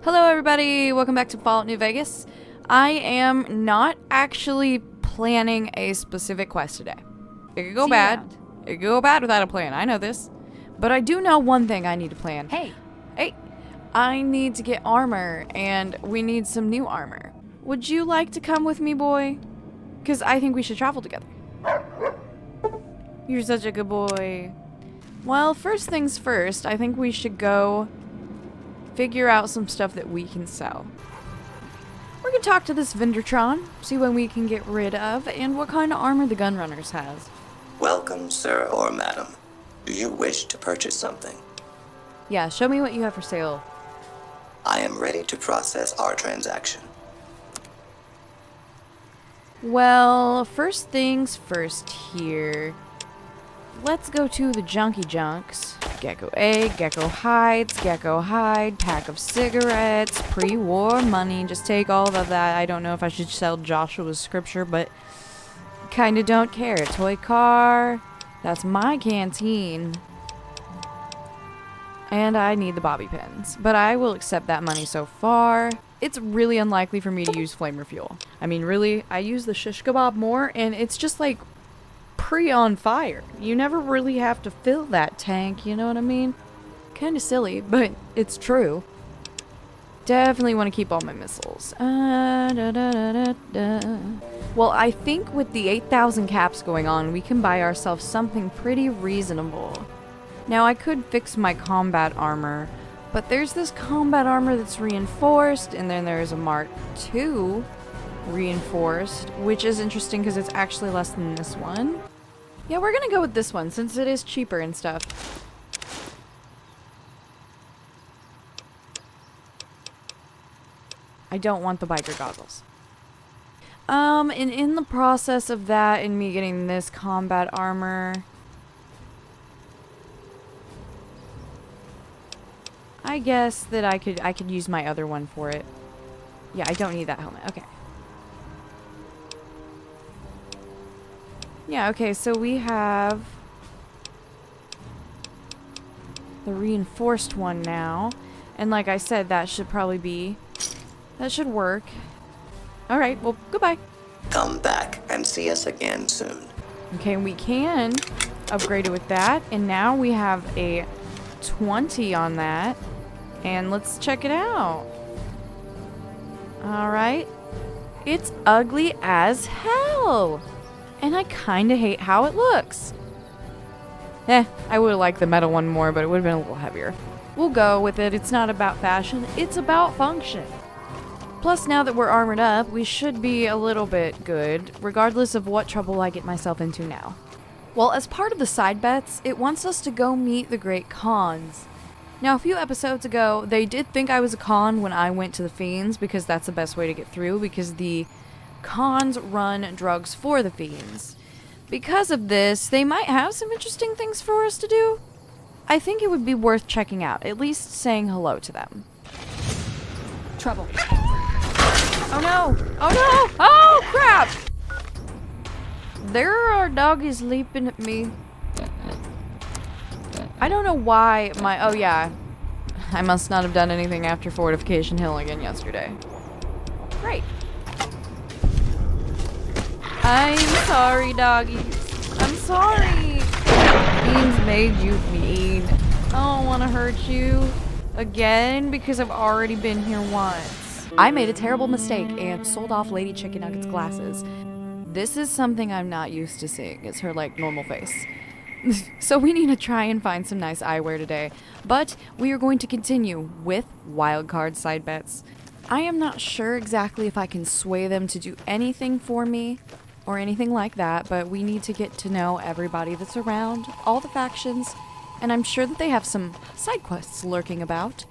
Hello everybody, welcome back to Fallout New Vegas. I am not actually planning a specific quest today. It could go bad. It could go bad without a plan, I know this. But I do know one thing I need to plan. Hey, I need to get armor, and we need some new armor. Would you like to come with me, boy? Because I think we should travel together. You're such a good boy. Well, first things first, I think we should go figure out some stuff that we can sell. We're gonna talk to this Vendertron, see what we can get rid of, and what kind of armor the Gunrunners has. Welcome, sir or madam. Do you wish to purchase something? Yeah, show me what you have for sale. I am ready to process our transaction. Well, first things first here. Let's go to the junky junks. Gecko egg, gecko hides, gecko hide, pack of cigarettes, pre-war money. Just take all of that. I don't know if I should sell Joshua's scripture, but kinda don't care. Toy car. That's my canteen. And I need the bobby pins. But I will accept that money so far. It's really unlikely for me to use flamer fuel. I mean, really, I use the shish kebab more, and it's just like on fire. You never really have to fill that tank, you know what I mean? Kinda silly, but it's true. Definitely want to keep all my missiles. Well, I think with the 8,000 caps going on, we can buy ourselves something pretty reasonable. Now, I could fix my combat armor, but there's this combat armor that's reinforced, and then there's a Mark II reinforced, which is interesting because it's actually less than this one. Yeah, we're gonna go with this one since it is cheaper and stuff. I don't want the biker goggles. And in the process of that and me getting this combat armor, I guess that I could use my other one for it. Yeah, I don't need that helmet. Okay. Yeah, okay, so we have the reinforced one now. And like I said, that should work. Alright, well, goodbye. Come back and see us again soon. Okay, we can upgrade it with that. And now we have a 20 on that. And let's check it out. Alright. It's ugly as hell. And I kinda hate how it looks. I would've liked the metal one more, but it would've been a little heavier. We'll go with it. It's not about fashion, it's about function. Plus, now that we're armored up, we should be a little bit good, regardless of what trouble I get myself into now. Well, as part of the side bets, it wants us to go meet the Great Khans. Now, a few episodes ago, they did think I was a Khan when I went to the Fiends, because that's the best way to get through, because the Khans run drugs for the Fiends. Because of this, they might have some interesting things for us to do. I think it would be worth checking out, at least saying hello to them. Trouble. Oh no! Oh no! Oh crap! There are doggies leaping at me. I don't know why oh yeah. I must not have done anything after Fortification Hill again yesterday. Great. I'm sorry, doggies. I'm sorry. Fiends made you mean. I don't want to hurt you again because I've already been here once. I made a terrible mistake and sold off Lady Chicken Nugget's glasses. This is something I'm not used to seeing. It's her, like, normal face. So we need to try and find some nice eyewear today. But we are going to continue with wildcard side bets. I am not sure exactly if I can sway them to do anything for me or anything like that, but we need to get to know everybody that's around, all the factions, and I'm sure that they have some side quests lurking about.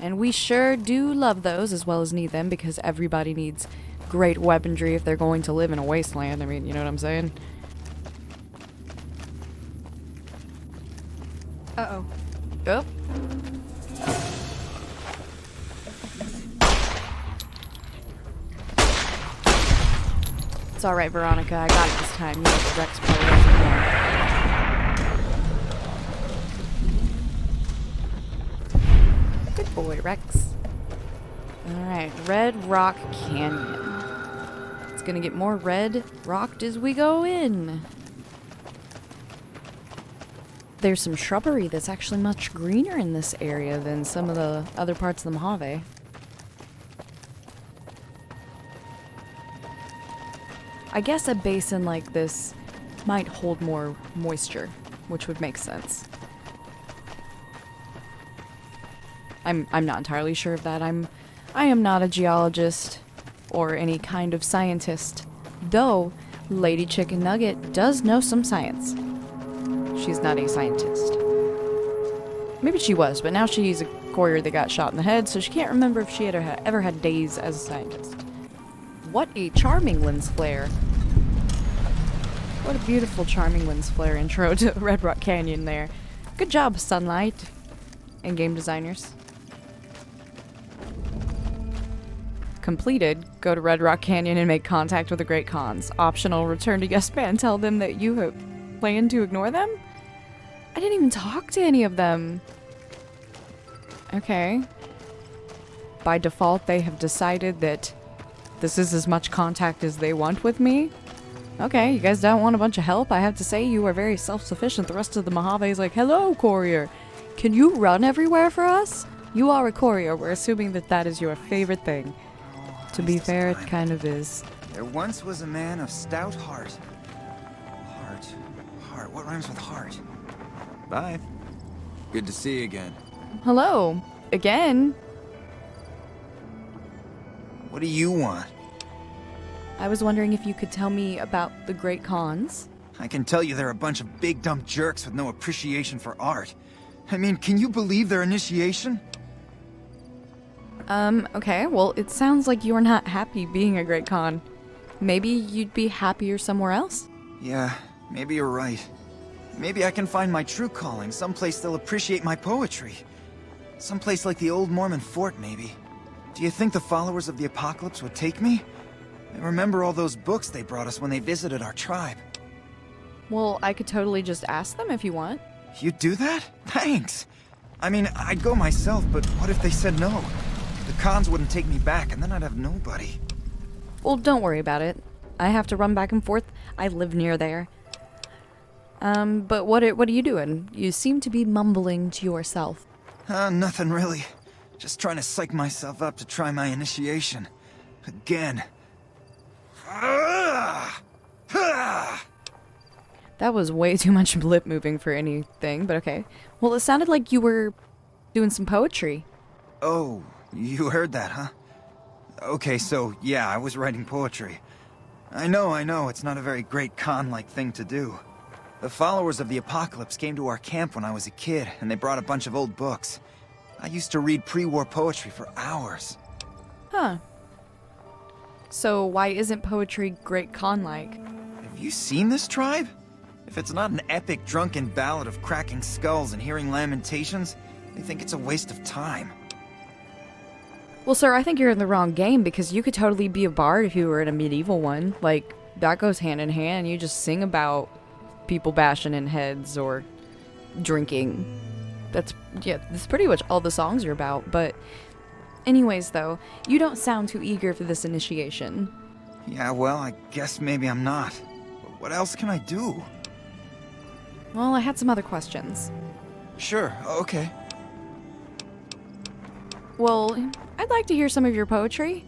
And we sure do love those as well as need them, because everybody needs great weaponry if they're going to live in a wasteland. I mean, you know what I'm saying? Uh-oh. Oh. It's alright, Veronica. I got it this time. You know, Rex probably doesn't know. Good boy, Rex. Alright, Red Rock Canyon. It's gonna get more red rocked as we go in. There's some shrubbery that's actually much greener in this area than some of the other parts of the Mojave. I guess a basin like this might hold more moisture, which would make sense. I'm not entirely sure of that. I am not a geologist or any kind of scientist, though Lady Chicken Nugget does know some science. She's not a scientist. Maybe she was, but now she's a courier that got shot in the head, so she can't remember if she had ever had days as a scientist. What a charming lens flare. What a beautiful charming lens flare intro to Red Rock Canyon there. Good job, Sunlight and game designers. Completed. Go to Red Rock Canyon and make contact with the Great Khans. Optional. Return to Yes Man. Tell them that you have planned to ignore them? I didn't even talk to any of them. Okay. By default, they have decided that this is as much contact as they want with me. Okay, you guys don't want a bunch of help? I have to say you are very self-sufficient. The rest of the Mojave is like, hello, courier. Can you run everywhere for us? You are a courier. We're assuming that that is your favorite thing. To be fair, it kind of is. There once was a man of stout heart. Heart. What rhymes with heart? Bye. Good to see you again. Hello. Again. What do you want? I was wondering if you could tell me about the Great Khans. I can tell you they're a bunch of big dumb jerks with no appreciation for art. I mean, can you believe their initiation? Okay, well, it sounds like you're not happy being a Great Khan. Maybe you'd be happier somewhere else? Yeah, maybe you're right. Maybe I can find my true calling, someplace they'll appreciate my poetry. Someplace like the old Mormon fort, maybe. Do you think the followers of the apocalypse would take me? I remember all those books they brought us when they visited our tribe. Well, I could totally just ask them if you want. You'd do that? Thanks! I mean, I'd go myself, but what if they said no? The Khans wouldn't take me back, and then I'd have nobody. Well, don't worry about it. I have to run back and forth. I live near there. But what are you doing? You seem to be mumbling to yourself. Nothing really. Just trying to psych myself up to try my initiation. Again. That was way too much lip moving for anything, but okay. Well, it sounded like you were doing some poetry. Oh, you heard that, huh? Okay, so, yeah, I was writing poetry. I know, it's not a very great Khan-like thing to do. The followers of the apocalypse came to our camp when I was a kid, and they brought a bunch of old books. I used to read pre-war poetry for hours. Huh. So why isn't poetry Great Khan-like? Have you seen this tribe? If it's not an epic drunken ballad of cracking skulls and hearing lamentations, they think it's a waste of time. Well, sir, I think you're in the wrong game, because you could totally be a bard if you were in a medieval one. Like, that goes hand in hand. You just sing about people bashing in heads or drinking. That's pretty much all the songs are about. But anyways, though, you don't sound too eager for this initiation. Yeah, well, I guess maybe I'm not. But what else can I do? Well, I had some other questions. Sure, okay. Well, I'd like to hear some of your poetry.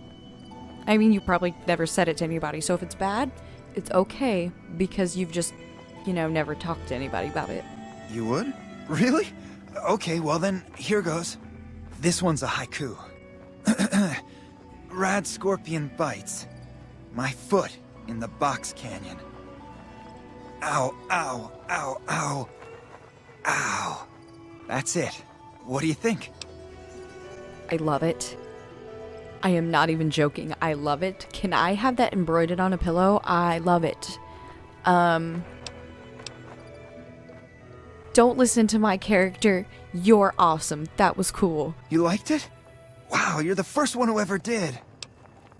I mean, you probably never said it to anybody, so if it's bad, it's okay, because you've just, never talked to anybody about it. You would? Really? Okay, well then, here goes. This one's a haiku. Rad scorpion bites. My foot in the box canyon. Ow, ow, ow, ow. Ow. That's it. What do you think? I love it. I am not even joking. I love it. Can I have that embroidered on a pillow? I love it. Don't listen to my character. You're awesome. That was cool. You liked it? Wow, you're the first one who ever did.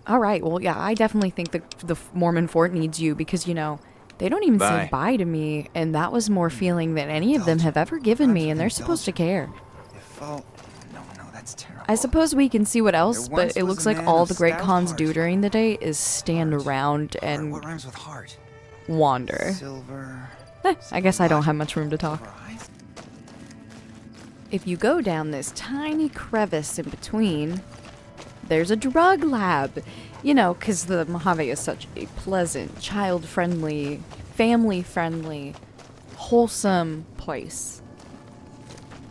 All right. Well, yeah, I definitely think the Mormon fort needs you because, they don't even say bye to me. And that was more feeling than any of them have ever given me. And they're supposed to care. If all... No, that's terrible. I suppose we can see what else, There once but it was looks a like man all of the great stout cons heart. do during the day is stand Heart. around Heart. and What rhymes with heart? wander. Silver. I guess I don't have much room to talk. Silver eyes? If you go down this tiny crevice in between, there's a drug lab. You know, because the Mojave is such a pleasant, child-friendly, family-friendly, wholesome place.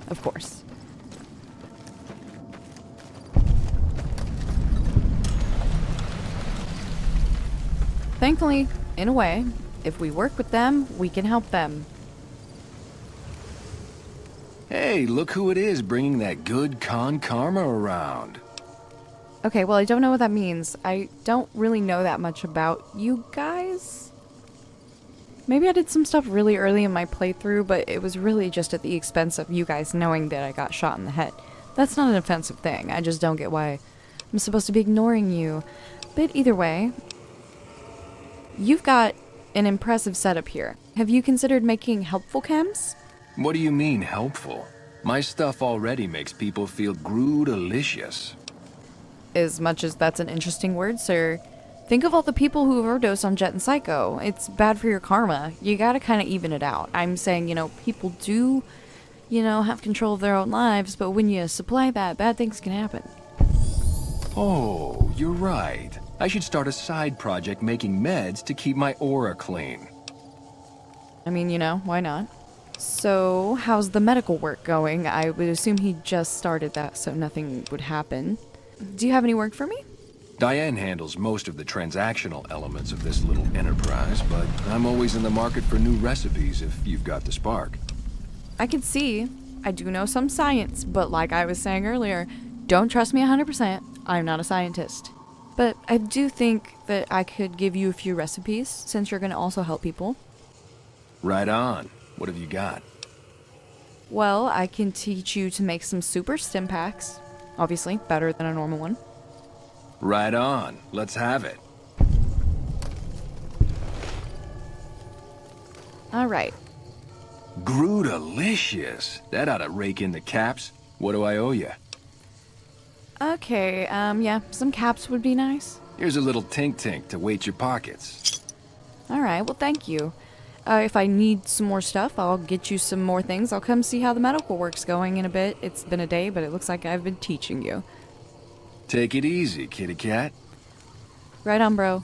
Of course. Thankfully, in a way, if we work with them, we can help them. Hey, look who it is bringing that good con karma around. Okay, well, I don't know what that means. I don't really know that much about you guys. Maybe I did some stuff really early in my playthrough, but it was really just at the expense of you guys knowing that I got shot in the head. That's not an offensive thing. I just don't get why I'm supposed to be ignoring you. But either way, you've got an impressive setup here. Have you considered making helpful chems? What do you mean, helpful? My stuff already makes people feel groo-delicious. As much as that's an interesting word, sir. Think of all the people who overdose on Jet and Psycho. It's bad for your karma. You gotta kind of even it out. I'm saying, people do, have control of their own lives, but when you supply that, bad things can happen. Oh, you're right. I should start a side project making meds to keep my aura clean. I mean, why not? So, how's the medical work going? I would assume he just started that, so nothing would happen. Do you have any work for me? Diane handles most of the transactional elements of this little enterprise, but I'm always in the market for new recipes if you've got the spark. I can see. I do know some science, but like I was saying earlier, don't trust me 100%. I'm not a scientist. But I do think that I could give you a few recipes, since you're going to also help people. Right on. What have you got? Well, I can teach you to make some super stim packs. Obviously, better than a normal one. Right on. Let's have it. Alright. Groo-delicious. That ought to rake in the caps. What do I owe you? Okay, yeah, some caps would be nice. Here's a little tink-tink to weight your pockets. Alright, well thank you. If I need some more stuff, I'll get you some more things. I'll come see how the medical work's going in a bit. It's been a day, but it looks like I've been teaching you. Take it easy, kitty cat. Right on, bro.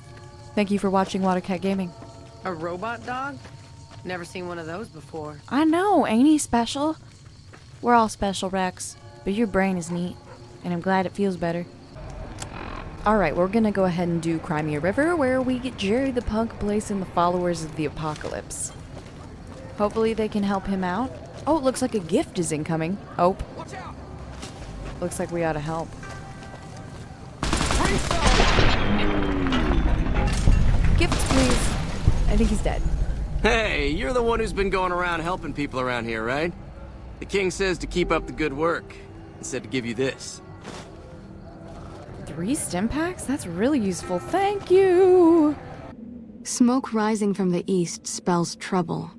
Thank you for watching Watercat Gaming. A robot dog? Never seen one of those before. I know, ain't he special? We're all special, Rex, but your brain is neat, and I'm glad it feels better. Alright, we're gonna go ahead and do Crimea River, where we get Jerry the Punk placing the followers of the apocalypse. Hopefully they can help him out. Oh, it looks like a gift is incoming. Oh. Looks like we ought to help. Gifts, please. I think he's dead. Hey, you're the one who's been going around helping people around here, right? The king says to keep up the good work, and said to give you this. 3 stim packs? That's really useful. Thank you! Smoke rising from the east spells trouble.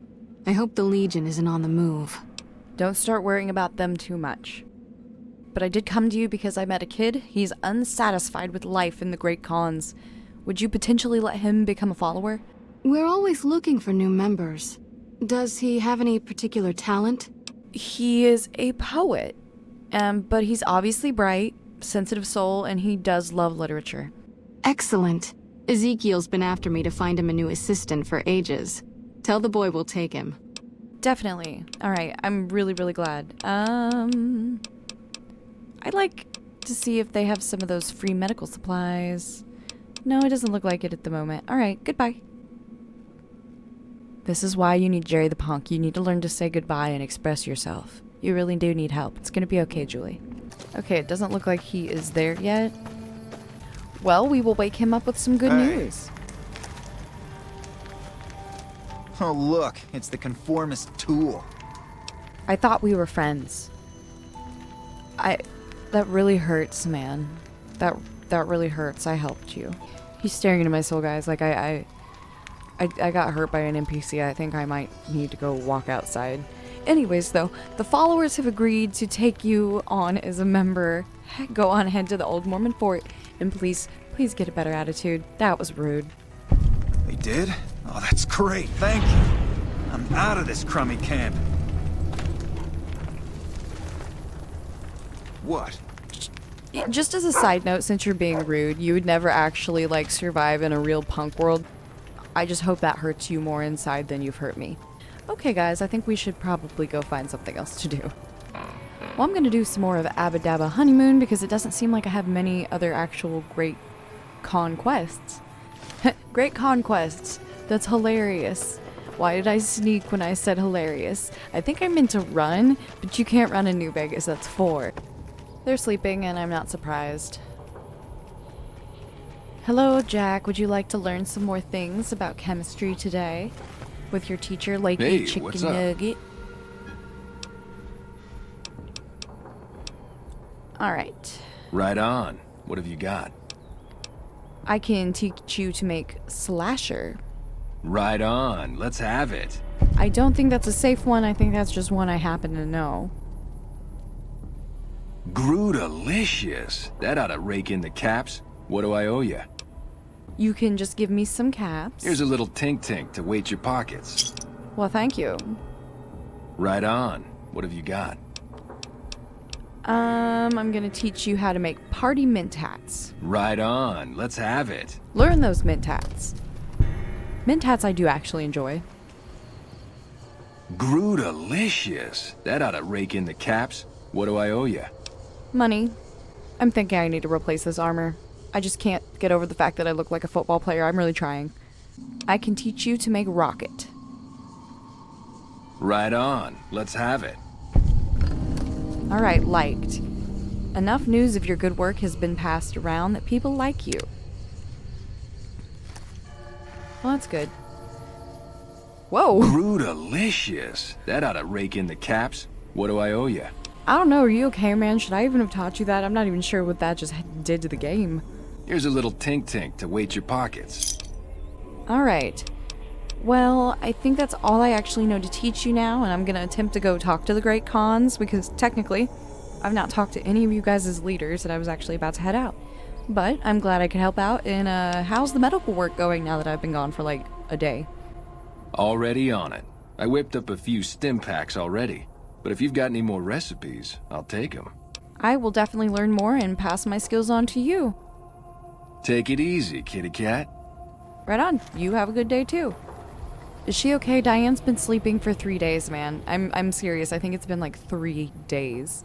I hope the Legion isn't on the move. Don't start worrying about them too much. But I did come to you because I met a kid. He's unsatisfied with life in the Great Khans. Would you potentially let him become a follower? We're always looking for new members. Does he have any particular talent? He is a poet. But he's obviously bright, sensitive soul, and he does love literature. Excellent. Ezekiel's been after me to find him a new assistant for ages. Tell the boy we'll take him. Definitely. Alright, I'm really, really glad. I'd like to see if they have some of those free medical supplies. No, it doesn't look like it at the moment. Alright, goodbye. This is why you need Jerry the Punk. You need to learn to say goodbye and express yourself. You really do need help. It's gonna be okay, Julie. Okay, it doesn't look like he is there yet. Well, we will wake him up with some good news. Oh, look, it's the conformist tool. I thought we were friends. That really hurts, man. That really hurts. I helped you. He's staring into my soul, guys. Like, I got hurt by an NPC. I think I might need to go walk outside. Anyways, though, the followers have agreed to take you on as a member. Go on ahead to the Old Mormon Fort, and please get a better attitude. That was rude. They did? Oh, that's great. Thank you. I'm out of this crummy camp. What? Just as a side note, since you're being rude, you would never actually, like, survive in a real punk world. I just hope that hurts you more inside than you've hurt me. Okay, guys, I think we should probably go find something else to do. Well, I'm gonna do some more of Abba Dabba Honeymoon because it doesn't seem like I have many other actual great conquests. Great conquests. That's hilarious. Why did I sneak when I said hilarious? I think I meant to run, but you can't run in New Vegas, that's 4. They're sleeping, and I'm not surprised. Hello, Jack. Would you like to learn some more things about chemistry today? With your teacher, Lakey Hey, Chicken what's up? Nugget. Alright. Right on. What have you got? I can teach you to make slasher. Right on. Let's have it. I don't think that's a safe one. I think that's just one I happen to know. Grootalicious. That ought to rake in the caps. What do I owe you? You can just give me some caps. Here's a little tink-tink to weight your pockets. Well, thank you. Right on. What have you got? I'm gonna teach you how to make party mint hats. Right on. Let's have it. Learn those mint hats. Mint hats I do actually enjoy. Grootalicious. That ought to rake in the caps. What do I owe you? Money. I'm thinking I need to replace this armor. I just can't get over the fact that I look like a football player. I'm really trying. I can teach you to make rocket. Right on. Let's have it. Alright, liked. Enough news of your good work has been passed around that people like you. Well, that's good. Whoa! Grootalicious. That ought to rake in the caps. What do I owe you? I don't know, are you okay, man? Should I even have taught you that? I'm not even sure what that just did to the game. Here's a little tink-tink to weight your pockets. Alright. Well, I think that's all I actually know to teach you now, and I'm gonna attempt to go talk to the Great Khans, because technically, I've not talked to any of you guys as leaders, and I was actually about to head out. But I'm glad I could help out, and how's the medical work going now that I've been gone for like a day? Already on it. I whipped up a few stim packs already, but if you've got any more recipes, I'll take them. I will definitely learn more and pass my skills on to you. Take it easy, kitty cat. Right on. You have a good day too. Is she okay? Diane's been sleeping for 3 days, man. I'm serious. I think it's been like 3 days.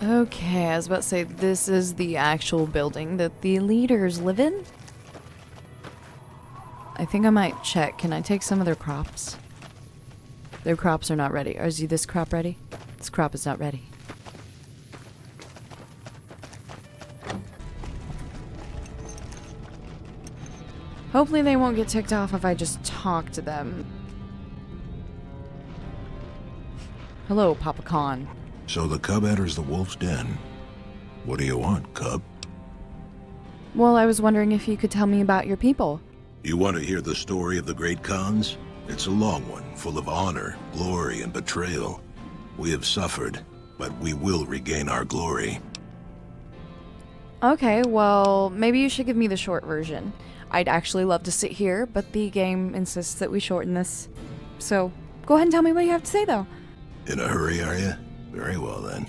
Okay, I was about to say, this is the actual building that the leaders live in? I think I might check. Can I take some of their crops? Their crops are not ready. Is this crop ready? This crop is not ready. Hopefully they won't get ticked off if I just talk to them. Hello, Papa Khan. So the cub enters the wolf's den. What do you want, cub? Well, I was wondering if you could tell me about your people. You want to hear the story of the great Khans? It's a long one, full of honor, glory, and betrayal. We have suffered, but we will regain our glory. Okay, well, maybe you should give me the short version. I'd actually love to sit here, but the game insists that we shorten this. So, go ahead and tell me what you have to say, though. In a hurry, are you? Very well, then.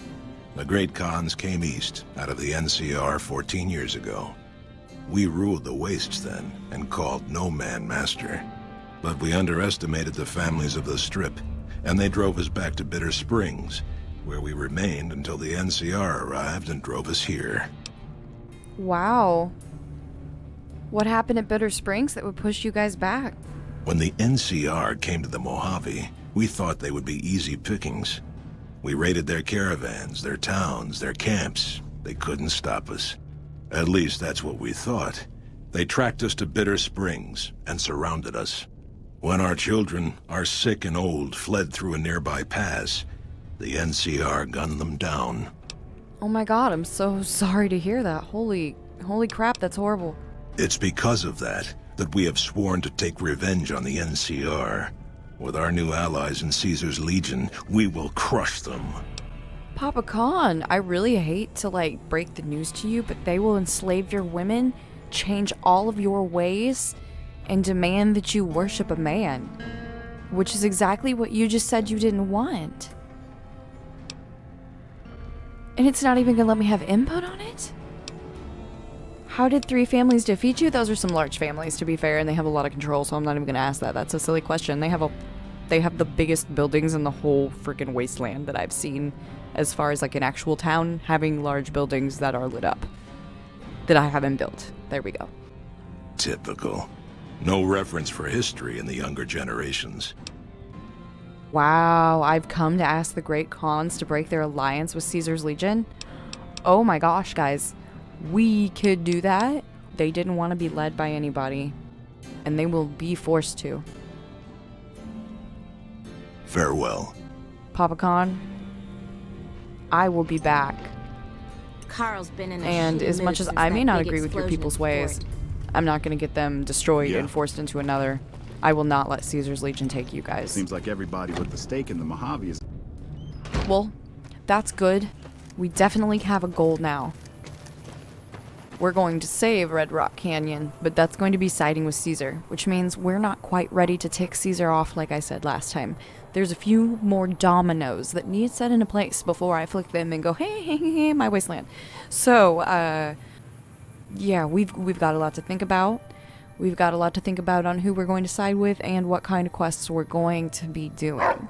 The great Khans came east, out of the NCR 14 years ago. We ruled the wastes then, and called no man master. But we underestimated the families of the Strip, and they drove us back to Bitter Springs, where we remained until the NCR arrived and drove us here. Wow. What happened at Bitter Springs that would push you guys back? When the NCR came to the Mojave, we thought they would be easy pickings. We raided their caravans, their towns, their camps. They couldn't stop us. At least that's what we thought. They tracked us to Bitter Springs and surrounded us. When our children, our sick and old, fled through a nearby pass, the NCR gunned them down. Oh my god, I'm so sorry to hear that. Holy crap, that's horrible. It's because of that we have sworn to take revenge on the NCR. With our new allies in Caesar's Legion, we will crush them. Papa Khan, I really hate to break the news to you, but they will enslave your women, change all of your ways, and demand that you worship a man. Which is exactly what you just said you didn't want. And it's not even gonna let me have input on it? How did 3 families defeat you? Those are some large families, to be fair, and they have a lot of control, so I'm not even gonna ask that. That's a silly question. They have the biggest buildings in the whole freaking wasteland that I've seen, as far as an actual town having large buildings that are lit up. That I haven't built. There we go. Typical. No reference for history in the younger generations. Wow, I've come to ask the Great Khans to break their alliance with Caesar's Legion. Oh my gosh, guys. We could do that. They didn't want to be led by anybody. And they will be forced to. Farewell. Papa Khan, I will be back. Carl's been in a And as much as I may not agree with your people's ways, I'm not going to get them destroyed and forced into another. I will not let Caesar's Legion take you guys. Seems like everybody with the stake in the Mojave is... Well, that's good. We definitely have a goal now. We're going to save Red Rock Canyon, but that's going to be siding with Caesar, which means we're not quite ready to tick Caesar off like I said last time. There's a few more dominoes that need set into place before I flick them and go, hey, my wasteland. So, yeah, we've got a lot to think about. We've got a lot to think about on who we're going to side with and what kind of quests we're going to be doing.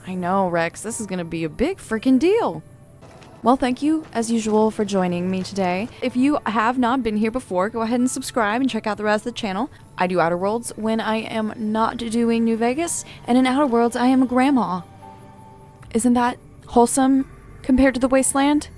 I know, Rex, this is going to be a big freaking deal. Well, thank you, as usual, for joining me today. If you have not been here before, go ahead and subscribe and check out the rest of the channel. I do Outer Worlds when I am not doing New Vegas, and in Outer Worlds, I am a grandma. Isn't that wholesome compared to the Wasteland?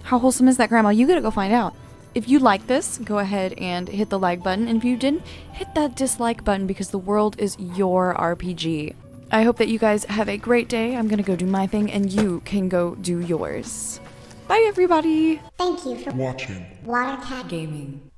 How wholesome is that, Grandma? You gotta go find out. If you like this, go ahead and hit the like button, and if you didn't, hit that dislike button because the world is your RPG. I hope that you guys have a great day. I'm gonna go do my thing, and you can go do yours. Bye, everybody! Thank you for watching Watercat Gaming.